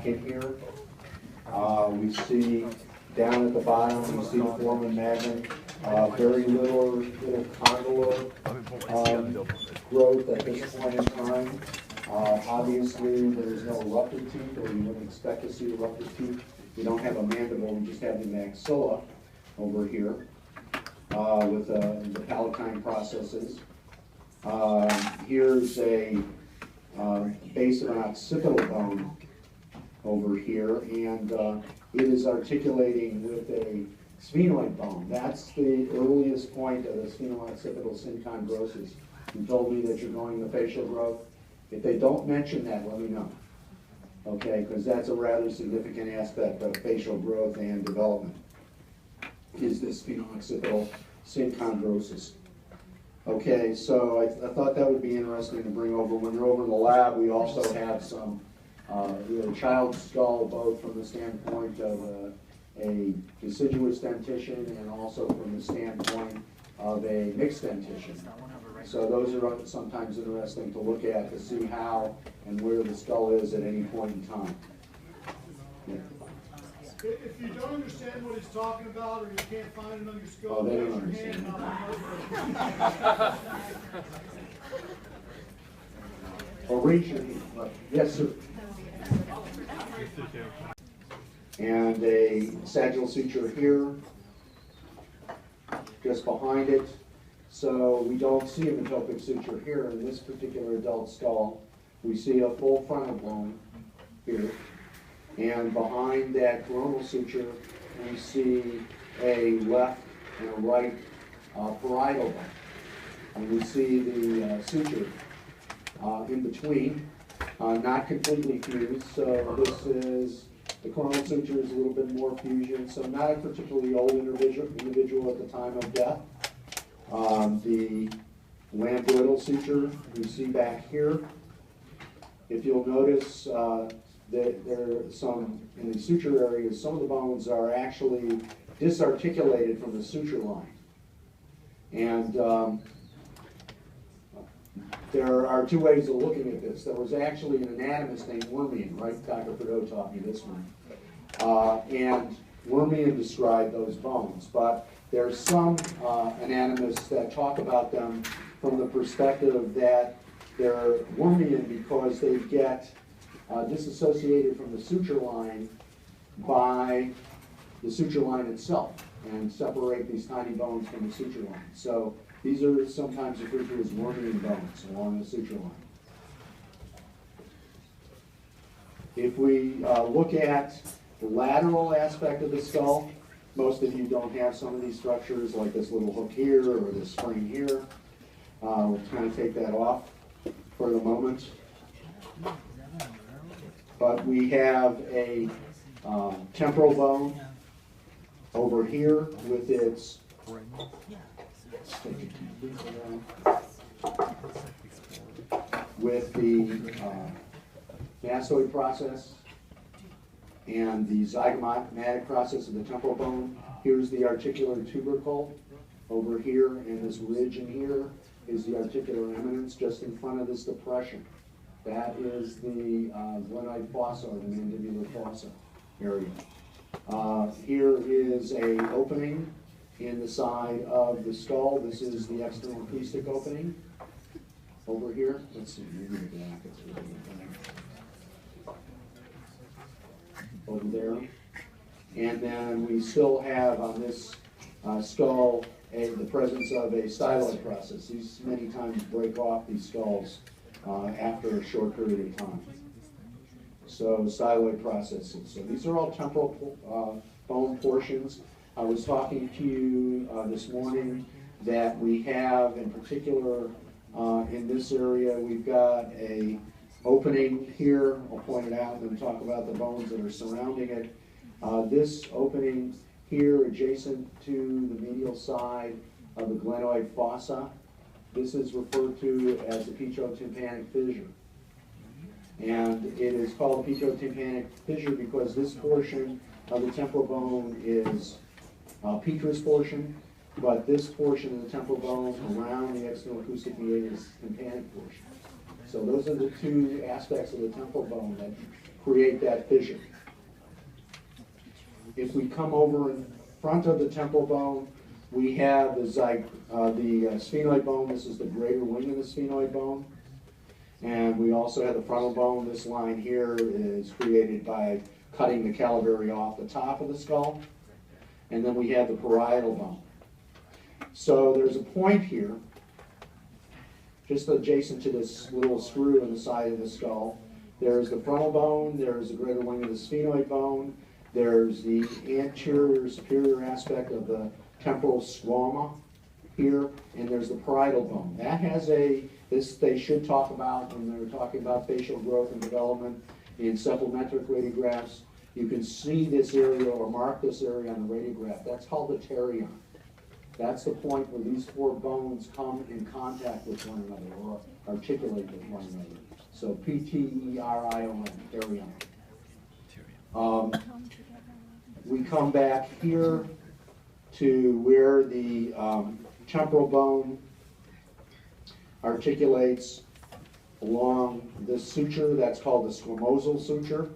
in here. We see down at the bottom, we see the foramen magnum, very little condylar growth at this point in time. Obviously, there's no eruptive teeth, or you wouldn't expect to see eruptive teeth. We don't have a mandible, we just have the maxilla over here with the palatine processes. Here's a base of an occipital bone over here, and it is articulating with a sphenoid bone. That's the earliest point of the spheno-occipital synchondrosis. You told me that you're going to facial growth. If they don't mention that, let me know. Okay, because that's a rather significant aspect of facial growth and development, is this spheno-occipital synchondrosis. Okay, so I thought that would be interesting to bring over. When you're over in the lab, we also have some a child's skull, both from the standpoint of a deciduous dentition and also from the standpoint of a mixed dentition. So those are sometimes interesting to look at to see how and where the skull is at any point in time. Yeah. If you don't understand what he's talking about, or you can't find it on your skull, Oh, they raise don't your hand understand. and I'll Or reach your hand. Yes, sir. And a sagittal suture here, just behind it. So we don't see a metopic suture here in this particular adult skull. We see a full frontal bone here. And behind that coronal suture, we see a left and a right parietal bone. And we see the suture in between, not completely fused. So this is, the coronal suture is a little bit more fusion. So not a particularly old individual at the time of death. The lambdoidal suture you see back here. If you'll notice, that there are some, in the suture areas, some of the bones are actually disarticulated from the suture line. And there are two ways of looking at this. There was actually an anatomist named Wormian, right? Dr. Prideaux taught me this one. And Wormian described those bones, but there's some anatomists that talk about them from the perspective that they're Wormian because they get disassociated from the suture line by the suture line itself and separate these tiny bones from the suture line. So these are sometimes referred to as Wormian bones along the suture line. If we look at the lateral aspect of the skull, most of you don't have some of these structures like this little hook here or this spring here. We'll kind of take that off for the moment. But we have a temporal bone over here with its with the mastoid process and the zygomatic process of the temporal bone. Here's the articular tubercle over here, and this ridge in here is the articular eminence just in front of this depression. That is the glenoid fossa, or the mandibular fossa area. Here is a opening in the side of the skull. This is the external acoustic opening over here. Let's see, maybe the back is really over there. And then we still have on this skull the presence of a styloid process. These many times break off these skulls after a short period of time. So styloid processes. So these are all temporal bone portions. I was talking to you this morning that we have, in particular, in this area, we've got a opening here. I'll point it out and then talk about the bones that are surrounding it. This opening here, adjacent to the medial side of the glenoid fossa, this is referred to as the petrotympanic fissure. And it is called petrotympanic fissure because this portion of the temporal bone is petrous portion, but this portion of the temporal bone around the external acoustic meatus is tympanic portion. So those are the two aspects of the temporal bone that create that fissure. If we come over in front of the temporal bone, we have the sphenoid bone. This is the greater wing of the sphenoid bone. And we also have the frontal bone. This line here is created by cutting the calivary off the top of the skull. And then we have the parietal bone. So there's a point here, just adjacent to this little screw in the side of the skull. There's the frontal bone, there's the greater wing of the sphenoid bone, there's the anterior superior aspect of the temporal squama here, and there's the parietal bone. That has this they should talk about when they're talking about facial growth and development in cephalometric radiographs. You can see this area or mark this area on the radiograph. That's called the pterion. That's the point where these four bones come in contact with one another or articulate with one another. So P-T-E-R-I-O-N, pterion. We come back here to where the temporal bone articulates along this suture. That's called the squamosal suture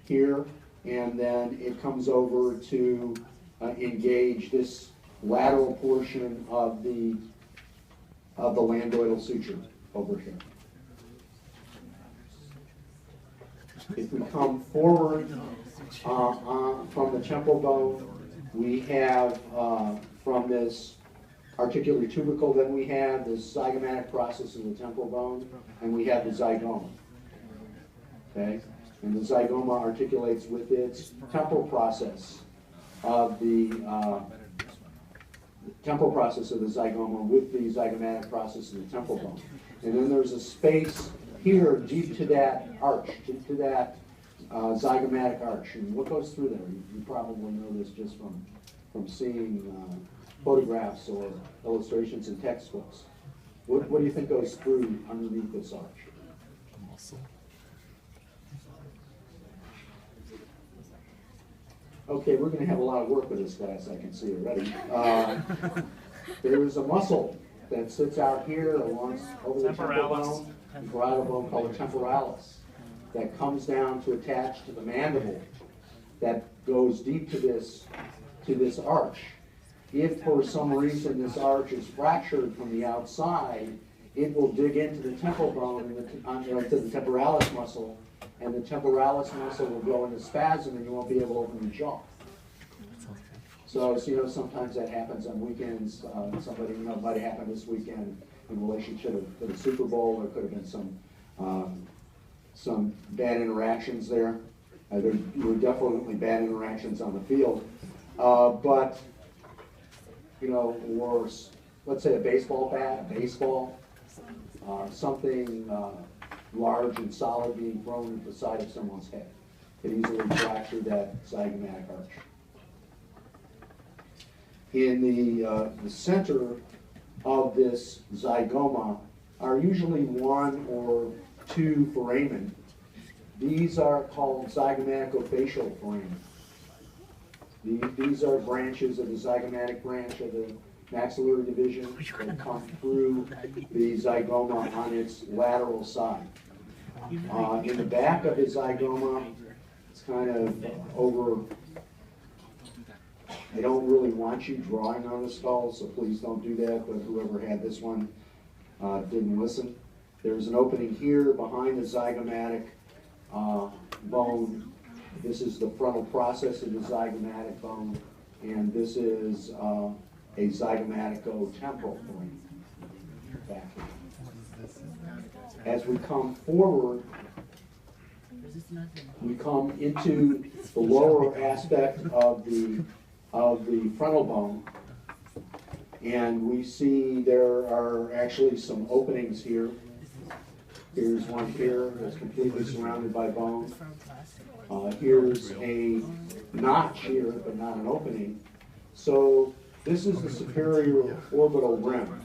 here, and then it comes over to engage this lateral portion of the lambdoidal suture over here. If we come forward from the temporal bone, we have from this articular tubercle, then we have this zygomatic process in the temporal bone, and we have the zygoma. Okay? And the zygoma articulates with its temporal process of the temporal process of the zygoma with the zygomatic process of the temporal bone. And then there's a space here deep to that arch, deep to that zygomatic arch. And what goes through there? You probably know this just from seeing photographs or illustrations in textbooks. What do you think goes through underneath this arch? Muscle. Okay, we're going to have a lot of work with this class, I can see already. There is a muscle that sits out here along over the temporal bone, the parietal bone called the temporalis, that comes down to attach to the mandible, that goes deep to this arch. If for some reason this arch is fractured from the outside, it will dig into the temporal bone and to the temporalis muscle, and the temporalis muscle will go into spasm and you won't be able to open your jaw. So you know, sometimes that happens on weekends. Somebody, you know, might have happened this weekend in relation to the Super Bowl. There could have been some bad interactions there. There were definitely bad interactions on the field. But, you know, or let's say a baseball bat, a baseball, something large and solid being thrown into the side of someone's head could easily fracture that zygomatic arch. In the center of this zygoma are usually one or two foramen. These are called zygomaticofacial foramen. These are branches of the zygomatic branch of the maxillary division that come through the zygoma on its lateral side. In the back of the zygoma, it's kind of over. I don't really want you drawing on the skull, so please don't do that, but whoever had this one didn't listen. There's an opening here behind the zygomatic bone. This is the frontal process of the zygomatic bone, and this is a zygomatico-temporal foramen back here. As we come forward, we come into the lower aspect of the frontal bone, and we see there are actually some openings here. Here's one here that's completely surrounded by bone. Here's a notch here, but not an opening. So this is the superior orbital rim.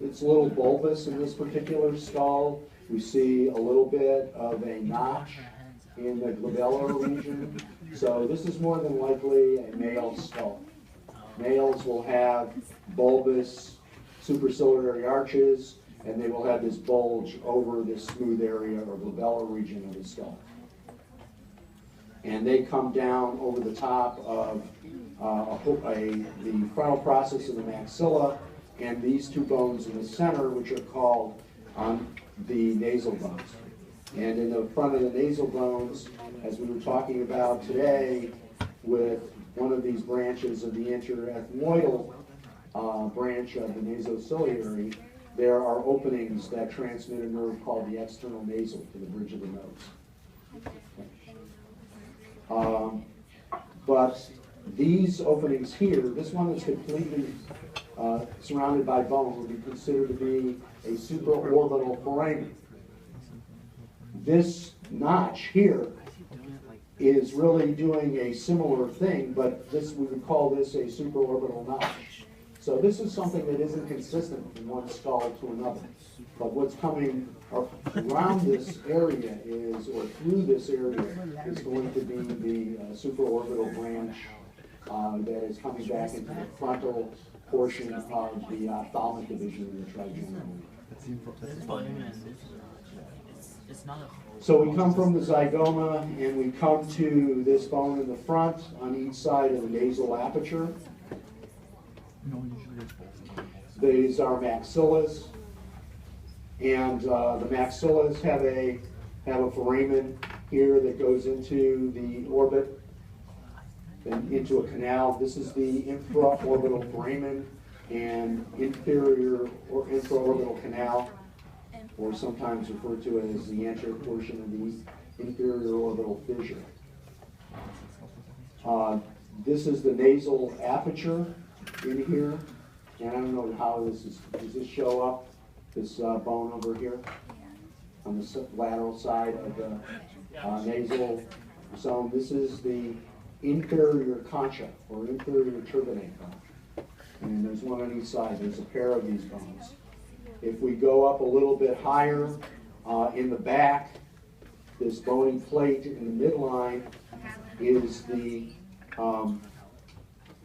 It's a little bulbous in this particular skull. We see a little bit of a notch in the glabellar region. So this is more than likely a male skull. Males will have bulbous superciliary arches, and they will have this bulge over this smooth area or glabellar region of the skull. And they come down over the top of the frontal process of the maxilla and these two bones in the center, which are called the nasal bones. And in the front of the nasal bones, as we were talking about today, with one of these branches of the interethmoidal branch of the nasociliary, there are openings that transmit a nerve called the external nasal to the bridge of the nose. But these openings here, this one is completely surrounded by bone, would be considered to be a supraorbital foramen. This notch here is really doing a similar thing, but we would call this a supraorbital notch. So this is something that isn't consistent from one skull to another. But what's coming around this area is, or through this area, is going to be the supraorbital branch that is coming back into the frontal portion of the ophthalmic division of the trigeminal. So we come from the zygoma and we come to this bone in the front on each side of the nasal aperture. These are maxillas, and the maxillas have a foramen here that goes into the orbit and into a canal. This is the infraorbital foramen and inferior or infraorbital canal, or sometimes referred to as the anterior portion of the inferior orbital fissure. This is the nasal aperture in here, and I don't know how does this show up, this bone over here on the lateral side of the nasal zone. This is the inferior concha, or inferior turbinate bone. And there's one on each side. There's a pair of these bones. If we go up a little bit higher in the back, this bony plate in the midline is the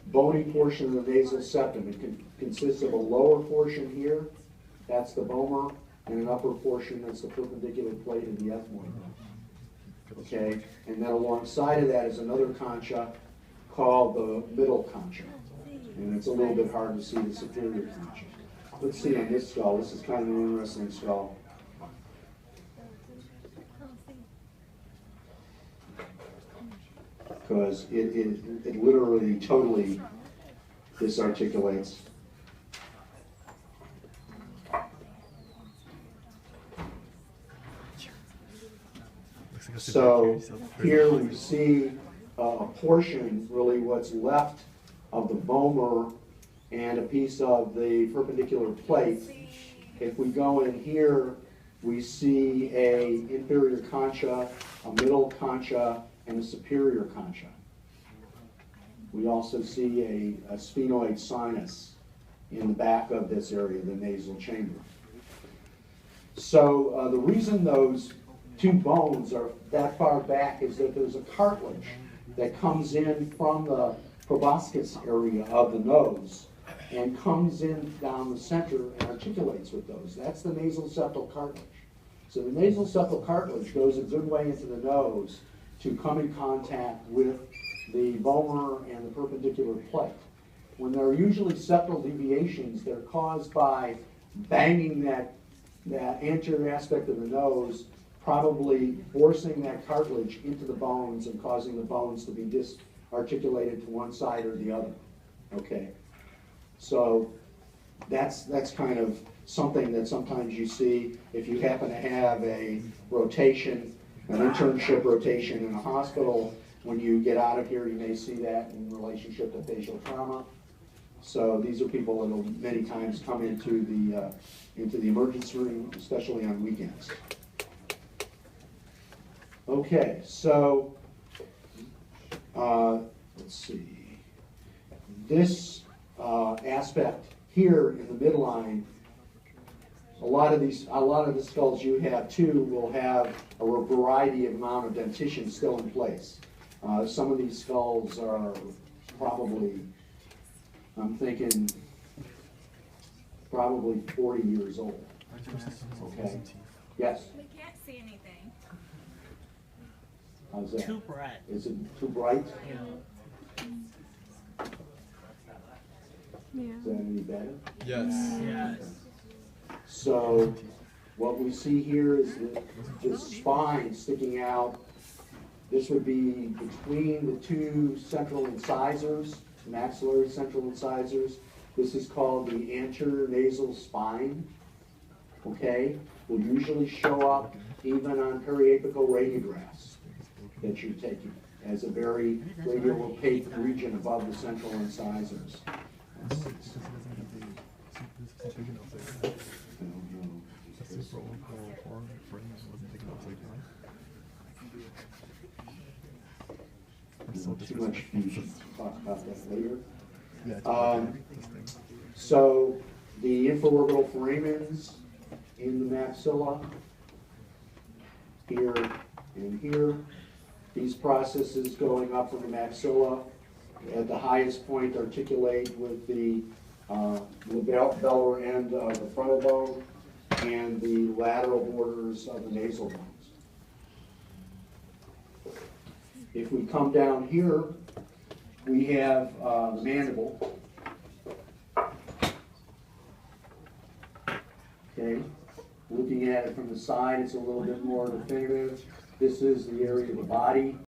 bony portion of the nasal septum. It consists of a lower portion here, that's the vomer, and an upper portion that's the perpendicular plate of the ethmoid. Okay, and then alongside of that is another concha called the middle concha. And it's a little bit hard to see the superior concha. Let's see on this skull. This is kind of an interesting skull. Because it literally totally disarticulates. So here we see a portion, really what's left of the vomer and a piece of the perpendicular plate. If we go in here, we see a inferior concha, a middle concha, and a superior concha. We also see a sphenoid sinus in the back of this area, the nasal chamber. So the reason those two bones are that far back is that there's a cartilage that comes in from the proboscis area of the nose and comes in down the center and articulates with those. That's the nasal septal cartilage. So the nasal septal cartilage goes a good way into the nose to come in contact with the vomer and the perpendicular plate. When there are usually septal deviations, they're caused by banging that anterior aspect of the nose, probably forcing that cartilage into the bones and causing the bones to be disarticulated to one side or the other. Okay, so that's kind of something that sometimes you see if you happen to have a rotation, an internship rotation in a hospital. When you get out of here, you may see that in relationship to facial trauma. So these are people that will many times come into the emergency room, especially on weekends. Okay, so let's see. This aspect here in the midline, a lot of the skulls you have too will have a variety of amount of dentition still in place. Some of these skulls are probably, I'm thinking, probably 40 years old. Okay, yes, We can't see anything. how's that? Too bright. Is it too bright? Is that any better? Yes. Yes. So what we see here is the spine sticking out. This would be between the two central incisors, maxillary central incisors. This is called the anterior nasal spine. Okay, will usually show up even on periapical radiographs that you're taking as a very radial opaque region above the central incisors. Too much fusion. Talk about that later. So the infraorbital foramens in the maxilla, here and here. These processes going up from the maxilla at the highest point articulate with the labellar end of the frontal bone and the lateral borders of the nasal bones. If we come down here, we have the mandible. Okay, looking at it from the side, it's a little bit more definitive. This is the area of the body